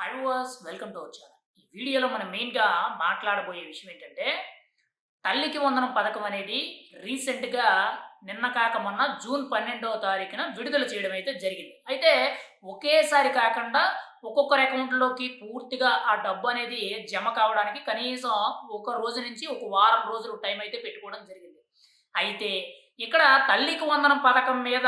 Hi was welcome to our channel. ఈ వీడియోలో మనం మెయిన్‌గా మాట్లాడబోయే విషయం ఏంటంటే, తల్లికి వందనం పథకం అనేది రీసెంట్‌గా నిన్న కాక మొన్న జూన్ 12వ తారీఖున విడుదల చేయడం అయితే జరిగింది. అయితే ఒకేసారి కాకుండా ఒక్కొక్కరి అకౌంట్‌లోకి పూర్తిగా ఆ డబ్బు అనేది జమ కావడానికి కనీసం ఒక రోజు నుంచి ఒక వారం రోజులు టైం అయితే పెట్టుకోవడం జరిగింది. అయితే ఇక్కడ తల్లికి వందనం పథకం మీద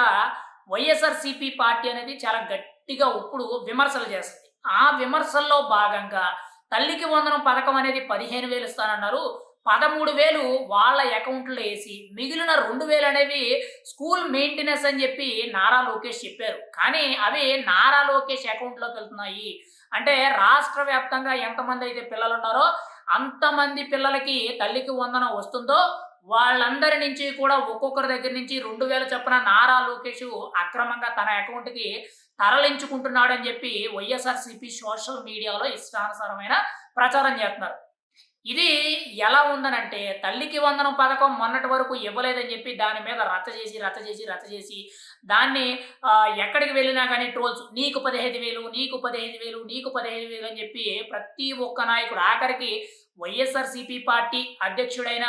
వైఎస్ఆర్‌సీపీ పార్టీ అనేది చాలా గట్టిగా ఇప్పుడు విమర్శలు చేస్తుంది. ఆ విమర్శల్లో భాగంగా తల్లికి వందనం పథకం అనేది 15,000 ఇస్తానన్నారు. 13,000 వాళ్ళ అకౌంట్‌లో ఏసి, మిగిలిన 2,000 అనేవి స్కూల్ మెయింటెనెన్స్ అని చెప్పి నారా లోకేష్ చెప్పారు. కానీ అవి నారా లోకేష్ అకౌంట్‌లోకి వెళ్తున్నాయి. అంటే రాష్ట్ర వ్యాప్తంగా ఎంతమందైతే పిల్లలున్నారో అంతమంది పిల్లలకి తల్లికి వందనం వస్తుందో వాళ్ళందరి నుంచి కూడా ఒక్కొక్కరి దగ్గర నుంచి 2,000 చొప్పున నారా లోకేష్ అక్రమంగా తన అకౌంట్‌కి తరలించుకుంటున్నాడని చెప్పి వైఎస్ఆర్‌సీపీ సోషల్ మీడియాలో ఇష్టానుసారమైన ప్రచారం చేస్తున్నారు. ఇది ఎలా ఉందనంటే తల్లికి వందనం పథకం మొన్నటి వరకు ఇవ్వలేదని చెప్పి దాని మీద రచ్చ చేసి దాన్ని ఎక్కడికి వెళ్ళినా గానీ ట్రోల్స్ నీకు 15,000 నీకు 15,000 నీకు 15,000 అని చెప్పి ప్రతి ఒక్క నాయకుడు ఆఖరికి వైఎస్ఆర్‌సీపీ పార్టీ అధ్యక్షుడైన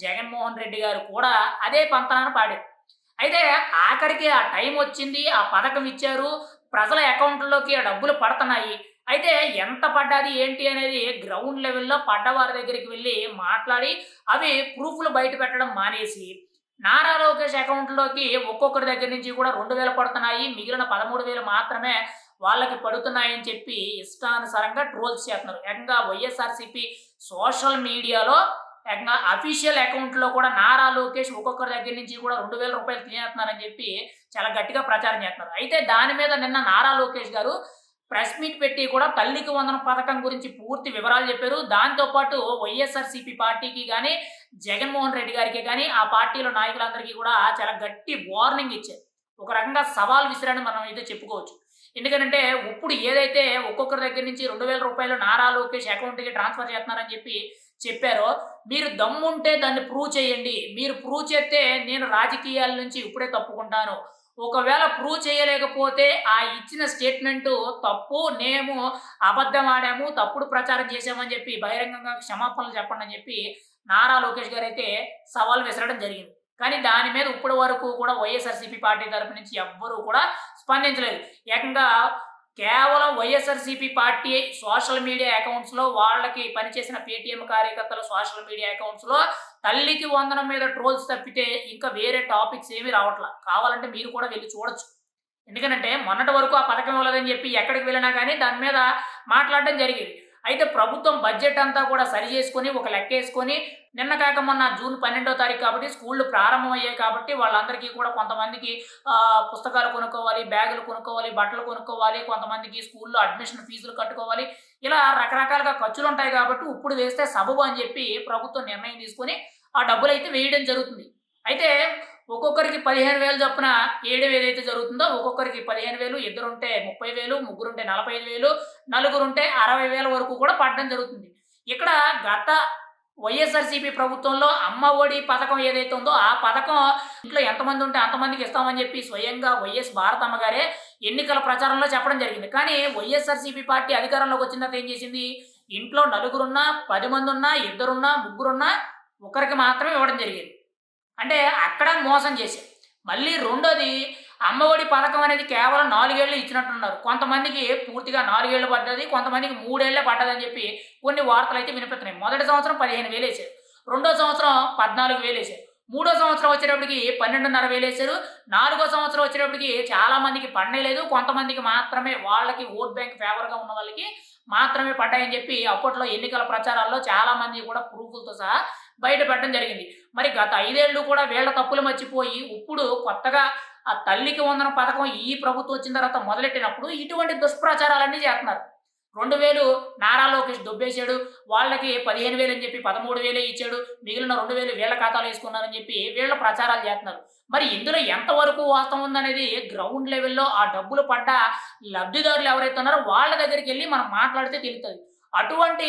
జగన్మోహన్ రెడ్డి గారు కూడా అదే పంతనాన పాడారు. అయితే ఆఖరికి ఆ టైం వచ్చింది. ఆ పథకం ఇచ్చారు. ప్రజల అకౌంట్‌లోకి ఆ డబ్బులు పడతన్నాయి. అయితే ఎంత పడ్డాది ఏంటి అనేది గ్రౌండ్ లెవెల్‌లో పడ్డవారి దగ్గరికి వెళ్లి మాట్లాడి అవి ప్రూఫ్‌లు బయట పెట్టడం మానేసి, నారా లోకేష్ అకౌంట్‌లోకి ఒక్కొక్కరి దగ్గర నుంచి కూడా 2,000 పడుతున్నాయి. మిగిలిన 13,000 మాత్రమే వాళ్ళకి పడుతున్నాయని చెప్పి ఇష్టానుసారంగా ట్రోల్స్ చేస్తున్నారు. ఏకంగా వైఎస్ఆర్‌సీపీ సోషల్ మీడియాలో ఏకంగా అఫీషియల్ అకౌంట్‌లో కూడా నారా లోకేష్ ఒక్కొక్కరి దగ్గర నుంచి కూడా రూ. 2,000 తినేస్తున్నారని చెప్పి చాలా గట్టిగా ప్రచారం చేస్తున్నారు. అయితే దాని మీద నిన్న నారా లోకేష్ గారు ప్రెస్ మీట్ పెట్టి కూడా తల్లికి వందనం పథకం గురించి పూర్తి వివరాలు చెప్పారు. దాంతో పాటు వైఎస్ఆర్‌సీపీ పార్టీకి గాని, జగన్మోహన్ రెడ్డి గారికి గాని, ఆ పార్టీలో నాయకులందరికీ కూడా చాలా గట్టి వార్నింగ్ ఇచ్చారు. ఒక రకంగా సవాల్ విసిరారని మనం అయితే చెప్పుకోవచ్చు. ఎందుకనంటే ఇప్పుడు ఏదైతే ఒక్కొక్కరి దగ్గర నుంచి రూ. 2,000 నారా లోకేష్ అకౌంట్‌కి ట్రాన్స్‌ఫర్ చేస్తున్నారని చెప్పి చెప్పారో, మీరు దమ్ముంటే దాన్ని ప్రూవ్ చేయండి. మీరు ప్రూవ్ చేస్తే నేను రాజకీయాల నుంచి ఇప్పుడే తప్పుకుంటాను. ఒకవేళ ప్రూవ్ చేయలేకపోతే ఆ ఇచ్చిన స్టేట్మెంటు తప్పు. మేము అబద్ధం ఆడాము, తప్పుడు ప్రచారం చేశామని చెప్పి బహిరంగంగా క్షమాపణలు చెప్పండని చెప్పి నారా లోకేష్ గారైతే సవాల్ విసరడం జరిగింది. కానీ దాని మీద ఇప్పటి వరకు కూడా వైఎస్ఆర్‌సీపీ పార్టీ తరపు నుంచి ఎవ్వరూ కూడా స్పందించలేదు. ఏకంగా కేవలం వైఎస్ఆర్‌సీపీ పార్టీ సోషల్ మీడియా అకౌంట్స్‌లో వాళ్ళకి పనిచేసిన పేటీఎం కార్యకర్తల సోషల్ మీడియా అకౌంట్స్‌లో తల్లికి వందనం మీద ట్రోల్స్ తప్పితే ఇంకా వేరే టాపిక్స్ ఏమీ రావట్ల. కావాలంటే మీరు కూడా వెళ్లి చూడొచ్చు. ఎందుకనంటే మొన్నటి వరకు ఆ పథకం ఇవ్వలేదని చెప్పి ఎక్కడికి వెళ్ళినా గానీ దాని మీద మాట్లాడడం జరిగేది. అయితే ప్రభుత్వం బడ్జెట్ అంతా కూడా సరి చేసుకొని ఒక లెక్కేసుకొని నిన్న కాక మొన్న జూన్ 12వ తారీఖు కాబట్టి స్కూళ్ళు ప్రారంభమయ్యాయి కాబట్టి వాళ్ళందరికీ కూడా కొంతమందికి పుస్తకాలు కొనుక్కోవాలి, బ్యాగులు కొనుక్కోవాలి, బట్టలు కొనుక్కోవాలి, కొంతమందికి స్కూల్లో అడ్మిషన్ ఫీజులు కట్టుకోవాలి. ఇలా రకరకాలుగా ఖర్చులుంటాయి కాబట్టి ఇప్పుడు వేస్తే సబబు అని చెప్పి ప్రభుత్వం నిర్ణయం తీసుకొని ఆ డబ్బులైతే వేయడం జరుగుతుంది. అయితే ఒక్కొక్కరికి 15,000 చొప్పున ఏయడం ఏదైతే జరుగుతుందో ఒక్కొక్కరికి 15,000 ఇద్దరుంటే 30,000 ముగ్గురుంటే 45,000 నలుగురుంటే 60,000 వరకు కూడా పడడం జరుగుతుంది. ఇక్కడ గత వైఎస్ఆర్‌సీపీ ప్రభుత్వంలో అమ్మ ఒడి పథకం ఏదైతే ఉందో ఆ పథకం ఇంట్లో ఎంతమంది ఉంటే అంతమందికి ఇస్తామని చెప్పి స్వయంగా వైఎస్ భారతమ్మ గారే ఎన్నికల ప్రచారంలో చెప్పడం జరిగింది. కానీ వైఎస్ఆర్‌సీపీ పార్టీ అధికారంలోకి వచ్చిన తర్వాత ఏం చేసింది? ఇంట్లో నలుగురున్నా, 10 మందున్నా, ఇద్దరున్నా, ముగ్గురున్నా ఒకరికి మాత్రమే ఇవ్వడం జరిగేది. అంటే అక్కడ మోసం చేశారు. మళ్ళీ రెండోది అమ్మఒడి పథకం అనేది కేవలం 4 ఏళ్ళు ఇచ్చినట్టున్నారు. కొంతమందికి పూర్తిగా 4 ఏళ్ళు పడ్డది. కొంతమందికి 3 ఏళ్లే పడ్డదని చెప్పి కొన్ని వార్తలైతే వినిపిస్తున్నాయి. మొదటి సంవత్సరం 15,000 ఏశారు. రెండో సంవత్సరం 14,000 ఏశారు. మూడో సంవత్సరం వచ్చేటప్పటికి 12,500 ఏశారు. నాలుగో సంవత్సరం వచ్చేటప్పటికి చాలా మందికి పడనే లేదు. కొంతమందికి మాత్రమే వాళ్ళకి ఓట్ బ్యాంక్ ఫేవర్‌గా ఉన్న వాళ్ళకి మాత్రమే పడ్డాయని చెప్పి అప్పట్లో ఎన్నికల ప్రచారాల్లో చాలా మంది కూడా ప్రూఫులతో సహా బయట పెట్టడం జరిగింది. మరి గత 5 ఏళ్ళు కూడా వీళ్ళ తప్పులు మర్చిపోయి ఇప్పుడు కొత్తగా ఆ తల్లికి వందనం పథకం ఈ ప్రభుత్వం వచ్చిన తర్వాత మొదలెట్టినప్పుడు ఇటువంటి దుష్ప్రచారాలన్నీ చేస్తున్నారు. 2,000 నారా లోకేష్ దొబ్బేసాడు. వాళ్ళకి 15,000 అని చెప్పి 13,000 ఇచ్చాడు. మిగిలిన 2,000 వీళ్ళ ఖాతాలో ఏసుకున్నారని చెప్పి వీళ్ళు ప్రచారాలు చేస్తున్నారు. మరి ఇందులో ఎంతవరకు వాస్తవం ఉందనేది గ్రౌండ్ లెవెల్‌లో ఆ డబ్బులు పడ్డ లబ్ధిదారులు ఎవరైతే ఉన్నారో వాళ్ళ దగ్గరికెళ్లి మనం మాట్లాడితే తెలుస్తది. అటువంటి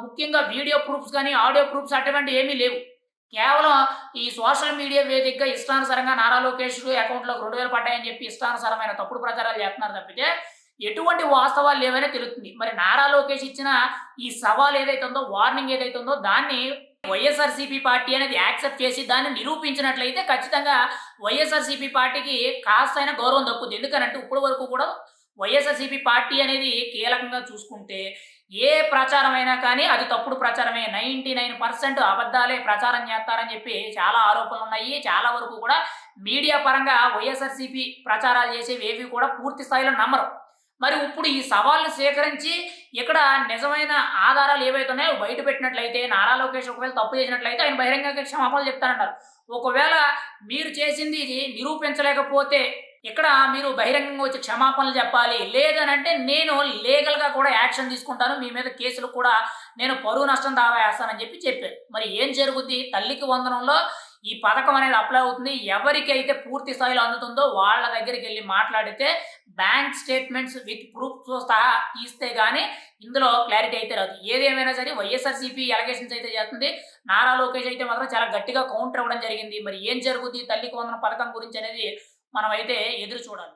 ముఖ్యంగా వీడియో ప్రూఫ్స్ గాని, ఆడియో ప్రూఫ్స్ అటువంటివి ఏమీ లేవు. కేవలం ఈ సోషల్ మీడియా వేదికగా ఇష్టానుసారంగా నారా లోకేష్ అకౌంట్‌లోకి 2,000 పడ్డాయని చెప్పి ఇష్టానుసారమైన తప్పుడు ప్రచారాలు చేస్తున్నారు తప్పితే, ఎటువంటి వాస్తవాలు లేవనే తెలుస్తుంది. మరి నారా లోకేష్ ఇచ్చిన ఈ సవాల్ ఏదైతే ఉందో, వార్నింగ్ ఏదైతే ఉందో దాన్ని వైఎస్ఆర్‌సీపీ పార్టీ అనేది యాక్సెప్ట్ చేసి దాన్ని నిరూపించినట్లయితే ఖచ్చితంగా వైఎస్ఆర్‌సీపీ పార్టీకి కాస్తైనా గౌరవం దక్కుద్ది. ఎందుకనంటే ఇప్పటి వరకు కూడా వైఎస్ఆర్‌సీపీ పార్టీ అనేది కీలకంగా చూసుకుంటే ఏ ప్రచారమైనా కానీ అది తప్పుడు ప్రచారమే. 99% అబద్దాలే ప్రచారం చేస్తారని చెప్పి చాలా ఆరోపణలున్నాయి. చాలా వరకు కూడా మీడియా పరంగా వైఎస్ఆర్‌సీపీ ప్రచారాలు చేసేవేవి కూడా పూర్తి స్థాయిలో నమ్మరు. మరి ఇప్పుడు ఈ సవాల్‌ని స్వీకరించి ఇక్కడ నిజమైన ఆధారాలు ఏవైతే ఉన్నాయో బయట పెట్టినట్లయితే నారా లోకేష్ ఒకవేళ తప్పు చేసినట్లయితే ఆయన బహిరంగంగా క్షమాపణలు చెప్తానంటారు. ఒకవేళ మీరు చేసింది ఇది నిరూపించలేకపోతే ఇక్కడ మీరు బహిరంగంగా వచ్చి క్షమాపణలు చెప్పాలి. లేదనంటే నేను లీగల్‌గా కూడా యాక్షన్ తీసుకుంటాను. మీ మీద కేసులు కూడా నేను పరువు నష్టం దావా ఏస్తానని చెప్పారు. మరి ఏం జరుగుద్ది? తల్లికి వందనంలో ఈ పథకం అనేది అప్లై అవుతుంది. ఎవరికైతే పూర్తి స్థాయిలో అందుతుందో వాళ్ళ దగ్గరికెళ్లి మాట్లాడితే బ్యాంక్ స్టేట్మెంట్స్ విత్ ప్రూఫ్‌తో సహా ఇస్తే గాని ఇందులో క్లారిటీ అయితే రాదు. ఏదేమైనా సరే వైఎస్ఆర్‌సీపీ అలిగేషన్స్ అయితే చేస్తుంది. నారా లోకేష్ అయితే మాత్రం చాలా గట్టిగా కౌంటర్ ఇవ్వడం జరిగింది. మరి ఏం జరుగుద్ది తల్లికి వందనం పథకం గురించి అనేది మనమైతే ఎదురు చూడాలి.